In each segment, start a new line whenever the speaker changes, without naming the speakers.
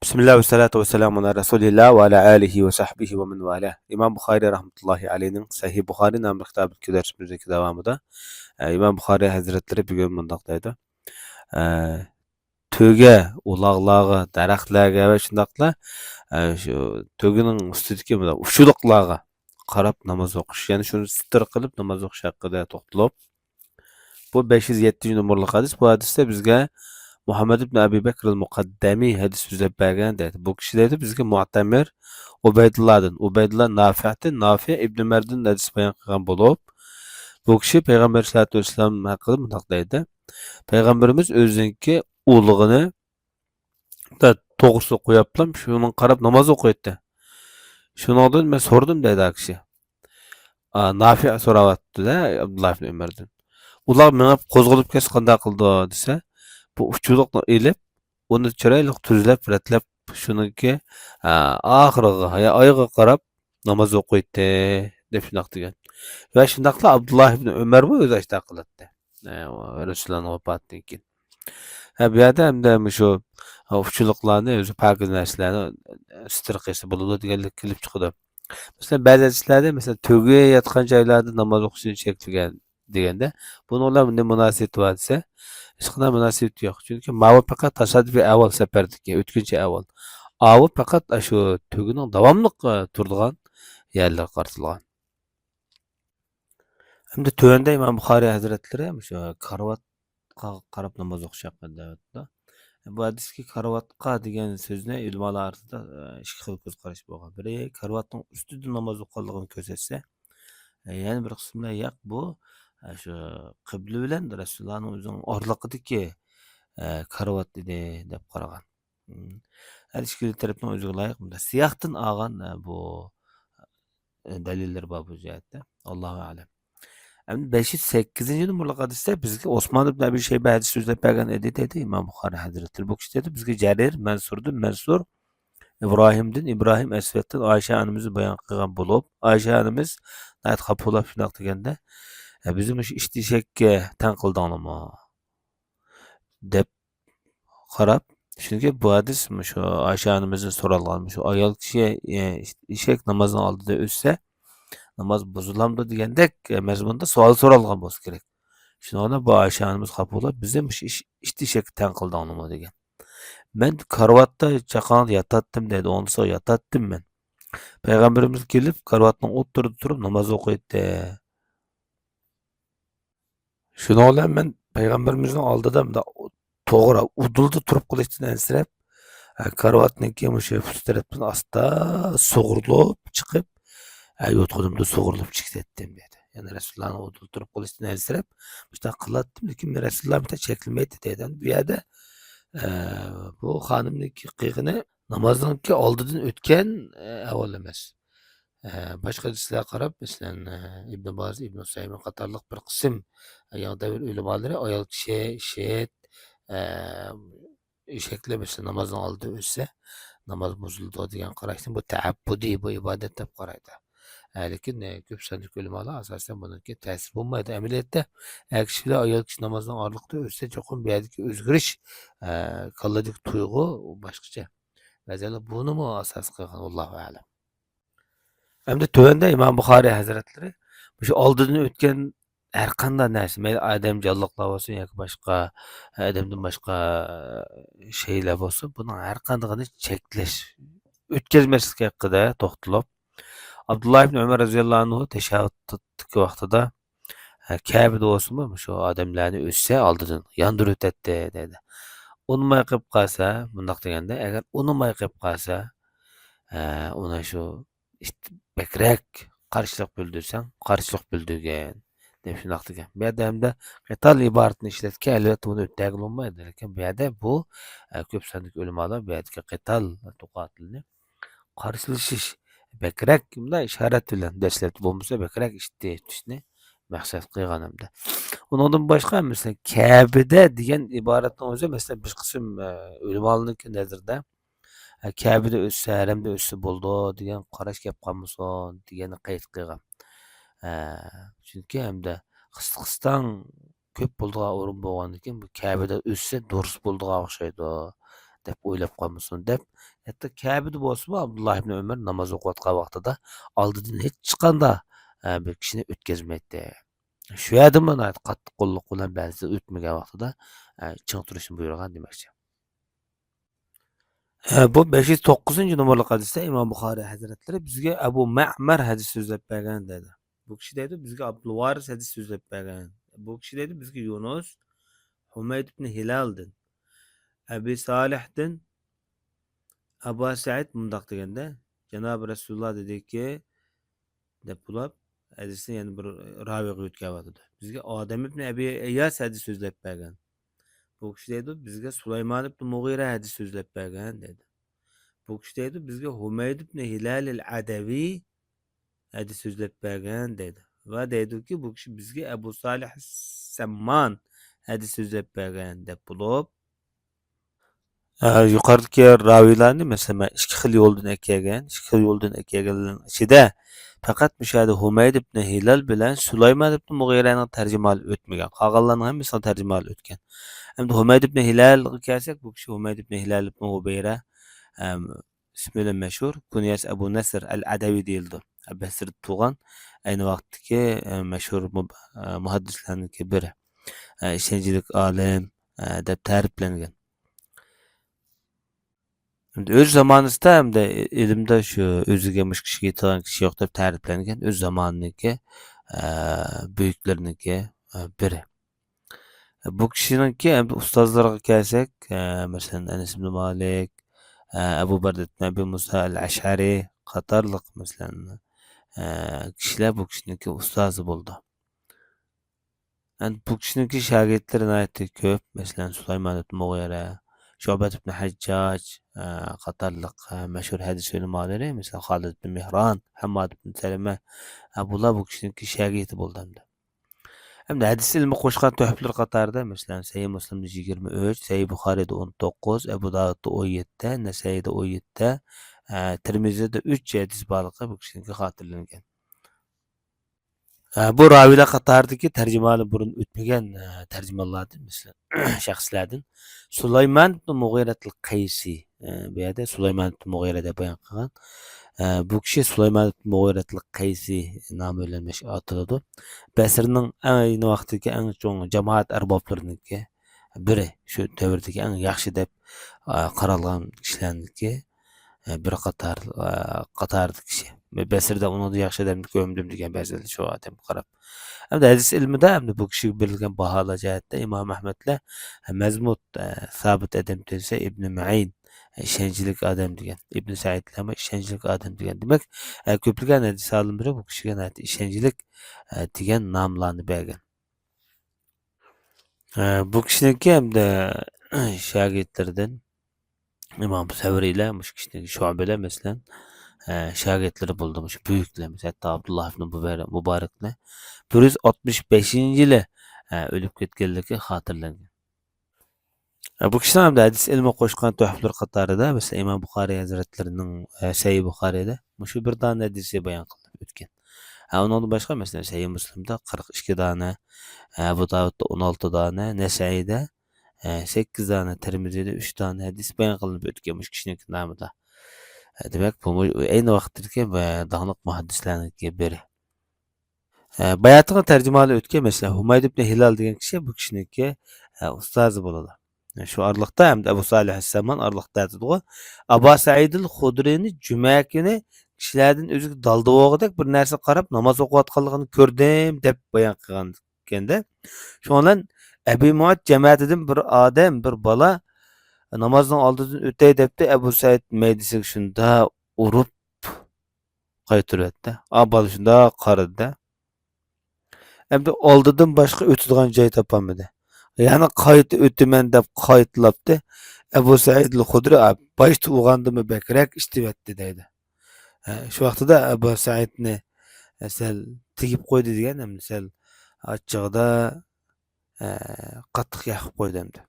Bismillah ve salatu ve selamu ala Resulillah ve ala alihi ve sahbihi ve men valah. İmam Bukhari rahmetullahi aleyhinin Sahih Bukhari namlı kitabı dersimizdeki devamında İmam Bukhari Hazretleri bir gün mundaqdaydı. E, Töge, ulaqlağı, daraxtlarga ve şundaqla şu tögünün üstüdeki bu uşuluqlarga qarab namoz o'qish, ya'ni shuni sitr qilib namoz o'qish haqida to'xtalib, bu 507 numaralı hadis. Bu hadiste bizga Muhammed ibn Abi Bekr el-Muqaddami hadis so'zlab bergan dedi. Bu kishi dedi bizga Mu'tamir Ubaydullah'dan, Ubaydullah Nafi'dan, Nafi ibn Merdan hadis bayon qilgan bo'lib, bu kishi Payg'ambar sollallohu alayhi vasallam haqida bunday deydi. Payg'ambarimiz o'ziniki ulug'ini da to'g'risi qo'yaplam, shuni qarab namoz o'qiydi. Shuningdan men so'radim dedi kishi. Nafi so'rayapti-da Abdullah ibn Umardan. Ular menga qo'zg'alib ketsa qanday qildi desa, bu uçuruqni elib, uni chiroyli tuzlab, ratlab, shuniki oxiriga, oyiga qarab namoz o'qiydi deb shundoq degan. Va shundoqla Abdullah ibn Umar bu o'zi ashta qiladi. Rasulullohning vafotidan keyin. Bu yerda hamda shu uçuruqlarni o'zi pokiz narsalarni sitir qilsa bo'ladi deganlik kelib chiqadi. Masalan, ba'zi hadislarda masalan to'ga yotgan joylarda namoz o'qishni cheklagan deganda, buni ular bunday munosabat bor desa, hech qanday munosabati yo'q. Chunki ma'vu faqat tasodifiy avval safardagi, o'tkinchi avval. Avu faqat shu to'gining davomli turadigan yerlar qaratilgan. Hamda tövende İmam Buxoriy Hazretlari shu karavotga qarab namoz o'qish haqida aytdi. Bu hadiski karavotga degan so'zni ulamolar orasida ikki xil ko'z qarash bo'lgan. Biri karavotning ustida namoz o'qiganligini ko'rsatsa, yana bir qismlar yo'q, bu shu qibla bilan Rasulullohning o'zining orliqidagi karavot edi deb qaragan. Her ikki tarafdan o'ziga loyiq bunda siyaqdan olgan bu dalillar bor bu jihatda. Allohu a'lam. Endi 508 numaralı hadisde bizga Osman ibn Abi Shayba hadis so'zlab bergan edi dedi İmam Buxoriy Hazretleri. Bu kishi dedi bizga Jarir, Mansur, İbrahim'din, İbrahim Esved'dan Ayşe anamızı bayon qilgan bo'lib, Ayşe anamız nayt xapolab shunaq deganda, bizim ishtishakka tan qildingmi deb qarab, chunki bu hadis shu Ayşe anamızdan so'ralgan, shu ayol kishi ishak namozini oldida o'ssa namoz buzilamdi degandek mazmunda savol so'ralgan bo'lsa kerak. Shunda bu Ayşe anamız xapolab bizim ishtishakka tan qildingmi degan. Men karvatda chaqanib yatatdim dedi. Ondan yatatdim men. Peygamberimiz kelip karvatning o'tirida turib namoz o'qiydi. Shuni bilan men Peygamberimizning oldida to'g'ri udulda turib qilishdan ansirab, karvatniki o'sha tarafdan asta sug'urilib chiqib, yotqinimda sug'urilib chiqdim dedi. Yani Resulullah'ın udulda turib qilishdan ansirab, işte qilatdim, lekin Rasululloh bitta cheklamaydi dedi. Bu yerda bu xonimniki qiyqini namozninki oldidan o'tgan avval emas. Başqa hadislarga qarab, masalan, Ibn Boz, Ibn Usaymin qatorliq bir qism davr ulamolari ayol kishi shet eshaklar masalan namozning oldida o'tsa namoz buzildi degan qarashni bu ta'abbudiy, bu ibodat deb qaraydi. Lekin ko'p sonli ulamolar asosan buniki ta'sir bo'lmaydi. Amaliyotda kishilar ayol kishi namozning orliqda o'tsa cho'qim bu yerdagi o'zgarish kolladagi tuyg'u boshqacha. Masalan, buni mu asos qilgan Allohu a'lam. Hamda tövende İmam Buxoriy Hazretleri shu oldidan o'tgan har qanday narsa, mayli odam jonliqlar bo'lsin yoki boshqa odamdan boshqa shaylar bo'lsin, buni har qandaygini cheklash, o'tkazmaslik haqida to'xtalib, Abdullah ibn Umar roziyallohu anhu tashahhuddagi vaqtida Ka'bada bo'lsinmi, shu odamlarni o'tsa oldidan yondirib o'tadi dedi. Unmay qilib qolsa, bundoq deganda, agar unmay qilib qolsa, ona shu bekrak qarshilik bildirsang, qarshilik bildirgan deb shundoq degan. Bu yerda hamda qital iboratini ishlatgan, albatta buni o'tagilmaydi, lekin bu yerda bu ko'p sonli ulamolar bu yerdagi qital tuqatilni qarshilashish bekrak bunda ishorat bilan dastlabki bo'lmasa bekrak ishni maqsad qilgan hamda. Undan boshqa masalan Ka'bada degan iboratning o'zi masalan bir qism ulamolarning nazarida Ka'bada o'tsa, haramda o'tsa bo'ldi degan qarash gap qolmasin deganni qayd qilgan. Chunki hamda qisqistan ko'p bo'ldigan o'rin bo'lgandan keyin bu Ka'bada o'tsa durust bo'ldigan o'xshaydi deb o'ylab qolmasin deb, Hatta Kabe'de bolsa Abdullah ibn Ömer namaz okuyatgan vaqtida aldıdan hiç chiqanda bir kishini o'tkazmaydi. Shu yerda mana qattiq qo'lliq bilan ba'zida o'tmagan vaqtida ching turishni buyurgan demoqchi. Bu 509 numaralı hadisde İmam Buxoriy Hazretleri bizga Abu Ma'mar hadis so'zlab bergan dedi. Bu kishi deydi bizga Abdulvaris hadis so'zlab bergan. Bu kishi deydi bizga Yunus Humayd ibn Hilal'din. Abi Salih'din Abu Sa'id mundaq deganda Janob Rasululloh dediki deb bulab hadisni yana bir raviga o'tkazadi. Bizga Odam ibn Abi Iyas hadis so'zlab bergan. Bu kishi deydi bizga Sulaymon ibn Mughira hadis so'zlab bergan dedi. Bu kishi deydi bizga Humayd ibn Hilal al-Adavi hadis so'zlab bergan dedi. Va deydiki bu kishi bizga Abu Salih Samman hadis so'zlab bergan deb bulib yuqoridagi raviylarni masalan ikki xil yo'ldan kelgan, ikki xil yo'ldan kelganlarning ichida faqat mushada Humayd ibn Hilal bilan Sulaymon ibn Mughiraning tarjimali o'tmagan. Qolganlarning hammasi tarjimali o'tgan. Endi Humayd ibn Hilalga kelsak, bu kishi Humayd ibn Hilal ibn Hubayra ismi bilan mashhur. Kunyasi Abu Nasr al-Adavi deyildi. Basrda tug'an, ayni vaqtdagi mashhur muhaddislarning biri. Ishonchli olim deb ta'riflangan. Öz zamanısında hem de elimde şu özüge mış kişi getiren kişi yok deb ta'riflangan. Öz zamanındaki büyükleriniki biri. Bu kishininki hem de ustozlarga kelsak, mesela Enes ibn Malik, Abu Barda ibn Abi Musa al-Ash'ari qatorliq mesela kishilar bu kishininki ustozi bo'ldi. Yani bu kishininki shogirdlari nihoyatda ko'p. Mesela Sulaymon ibn Mughira, Shu'bat ibn Hajjaj qatorliq mashhur hadis ulamolari, mesela Xolid ibn Mihron, Hammad ibn Salama, bular bu kishininki shogirdi bo'ldi hamda. Hamda hadis ilmi qo'shgan tuhflar qatorida mesela Sahih Muslimda 23, Sahih Buxoriyda 19, Abu Dawudda 17, Nasai'da 17, Tirmizida 3 hadis borligi bu kishininki xotirlangan. Bu ravilar qatoridagi tarjimani burun o'tmagan tarjimonlardan misli shaxslardan Sulaymon ibn Mughiratul Qaysi bu yerda Sulaymon ibn Mughira deb bayon qilgan. Bu kishi Sulaymon ibn Mughiratul Qaysi nomi bilan ataladi. Basrning ayni vaqtdagi eng chong jamoat arboblarininki biri, shu davrdagi eng yaxshi deb qaralgan kishilarniki bir qatorli kishi. Basrda uni yaxshi deb ko'mdim degan ba'zilar shu odam qarab. Hamda hadis ilmida hamda bu kishiga berilgan baholar jihatda Imom Ahmadlar mazmut sabit adam desa Ibn Ma'in ishonchlik odam degan. Ibn Sa'idlar ishonchlik odam degan. Demak, ko'plagan hadis olimlari bu kishiga ishonchlik degan nomlarni bergan. Bu kishiniki hamda shogirdlaridan İmam Sevri'yle muş kişinin şuabeler mesela şagirdleri buldu muş büyükler mesela hatta Abdullah ibn Mübarek'le 165. yılı ölüp ketkenligi hatırlangan. Bu kişiler de hadis ilmi qo'shgan tuhflar qatorida mesela İmam Buxoriy Hazretlerining Sahih Buxoriyda mushu bir dona hadisi bayon qilib o'tgan. Ondan başqa mesela Sahih Muslimda 42 dona, Abu Davudda 16 dona, Nasai'da 8 tane, Tirmizi'de 3 tane hadis bayon qilinib o'tganmish kishining nomida. Demak, bu ayni vaqtdagi danglik muhaddislarniki biri. Bayotiga tarjimali o'tgan mesela Humayd ibn Hilal degan kishi bu kishiniki ustozi bo'ladi. Shu orliqda hamda Abu Salih as-Samman orliqda aytadi. Abu Sa'id al-Xudriyni juma kuni kishilardan o'ziga daldivoqdek bir narsa qarab namoz o'qiyotganligini ko'rdim deb bayon qilgan ekanda. Shundan Ebu Muad cemaatidan bir odam, bir bola namozning oldidan o'tay debdi. Abu Said maydasiga shunda urib qaytaryapti. Bola shunda qaradi. Endi oldidan boshqa o'tadigan joy topolmadi. Ya'ni qayta o'taman deb qaytlabdi. Abu Said al-Xudri boshda uyg'ondimi bakrak ishtibatdi deydi. Shu vaqtida Abu Saidni sal tegib qo'ydi degan, sal achchig'ida qattiq yoqib qo'ydi endi.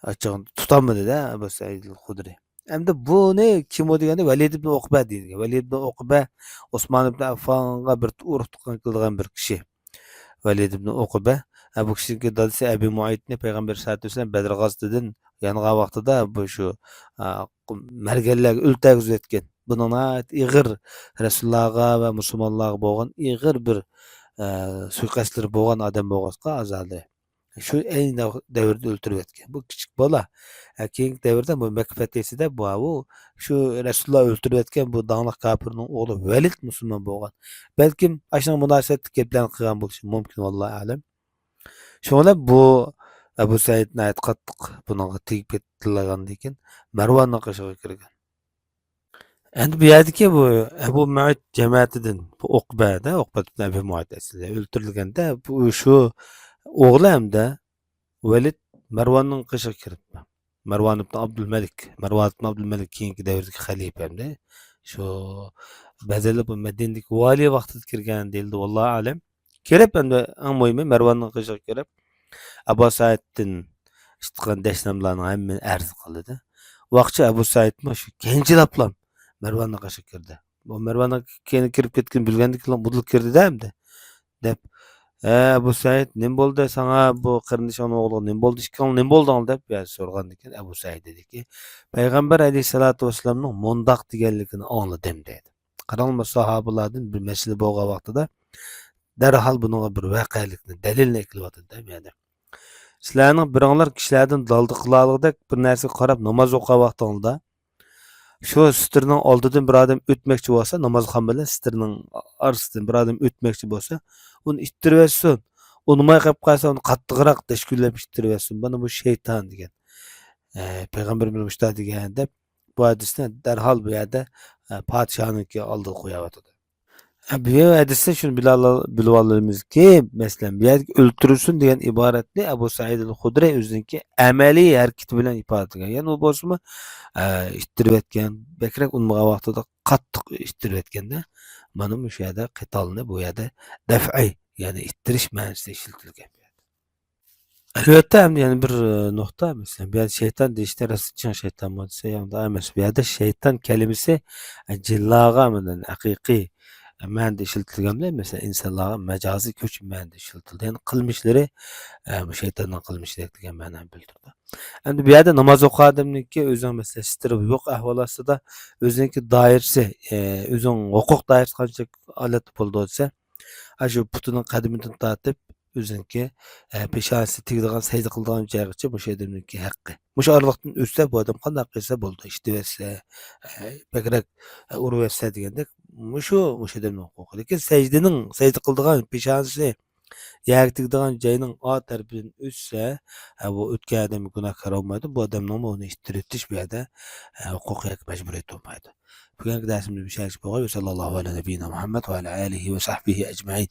Achchig'ini tutolmadi-da Abu Said al-Xudri. Endi buni kim u deganda Valid ibn Uqba deydi. Valid ibn Uqba Osmon ibn Affonga bir urug' tuqqan qilgan bir kishi. Valid ibn Uqba bu kishining dadasi Abi Muaytni payg'ambar sollallohu alayhi vasallam Badr g'azotida yangi vaqtida bu shu mergellerge ültegizip etken. Bunun ig'ir Rasulullohga va musulmonlarga bo'lgan ig'ir bir suiqasdlar bo'lgan odam bo'lganqa azaldi. Shu ayni davrda o'ltirib etgan. Bu kichik bola. Keyingi davrda bu makfatesida bu shu Rasululloh o'ltirib etgan bu danglik kafirning o'g'li Valid musulmon bo'lgan. Balkim ashuna munosabatli gaplarni qilgan bo'lishi mumkin vallohu alam. Şoňla bu Abu Said näet qattyk bununla tegip ketdilagandan keyin Marwanning qyshygy kirgen. Endi bu ýerdiki bu Abu Muayt cemaatinden bu Uqbada, Uqba ibn Abi Muayt aslida öldürilgende bu şu oğlu hamda Velid Marwanning qyshygy kiripdi. Marwan ibn Abdülmelik, Marwan ibn Abdülmelik keyinki döwrdäki halife hamda şu bazalap bu Medinedeki vali wagtida kirgen diýildi wallahu alem. Kirip endi aň muhimi Marwanning qyshygy kirip Abu Said'in iştiqan deşnamlarını hemen arz qildi. Vaqtça Abu Said şu gençilaplam Marwan'a qaşık kirdi. Bu Marwan'a keni kirip ketkin bilgendiklen budul kirdi de dep Abu Said nim boldy saňa bu qyrnyşyň ogly nim boldy işkan nim boldyň dep ýa sorgan diken Abu Said dediki Peýgamber aleyhissalatu vesselamyň mundaq digenligini anladym dedi. Qaralma sahabalardan bir mesele bolgan wagtda derhal bunuňa bir wakalikni delilni ekilip atdy yani. Sizlerning biringlar kişilerden daldy qılalygydak bir nerse qarap namaz oqa wagtynda şu sitirning oldidan bir adam ötmekçi bolsa namazxon bilen sitirning arasından bir adam ötmekçi bolsa onu ittirip etsin. Unumay qap qalsa onu qattiqroq teşkillep ittirip etsin. Bana bu şeytan digen. Peygamberimiz müşta digen dep bu hadisde derhal bu ýerde padşahynynki aldyga goýap atdy. Bu hadisde şunu bilip alýarmyz ki, meselen bir ýerde öldürülsün diyen ibaretli Abu Said el-Hudri özünki ameli hareketi bilen ifade etgen. Yani o bolsunmy ittirip etken, bekrek unmagan wagtda qattyk ittirip etkende, mana bu ýerde qitalny bu ýerde daf'i, yani ittiriş mänisinde işletilgen. Elbette hem yani bir nokta mesela bir ýerde şeytan diýişde rasatçı şeytan bolsa ýa-da emes. Bir ýerde şeytan kelimesi cillaga menen hakyky mäňde işletilgende mesela insanlara mecazi köç mäňde işletildi. Yani kılmışları bu şeytandan kılmışlar diýen mäňe bildirdi. Endi bu ýerde namaz okadymniki özüň mesela sitirip ýok ahwalatda da özüňki dairesi, özüň hukuk dairesi kança alet boldy bolsa, şu putunyň kadiminden tatyp özüňki peşanesi tigdigan sejde kıldygan ýerçe bu şeýdemniki haqqy. Muşa aralykdan ötse bu adam kandak etse boldy, işdibetse, bekrek urwetse diýendek muşa edemniň hukuky. Lekin sejde kıldygan peşanesi ýerge tigdigan jaýynyň a tarapydan ötse, bu ötken adam günahkar bolmaýdy. Bu adamnyň onu iştiretiş bu ýerde hukuky mejburiyet bolmaýdy. Bugünkü dersimizde bir şey bolýar. Sallallahu aleyhi ve sellem Muhammed ve ala alihi ve sahbihi ecmaîn.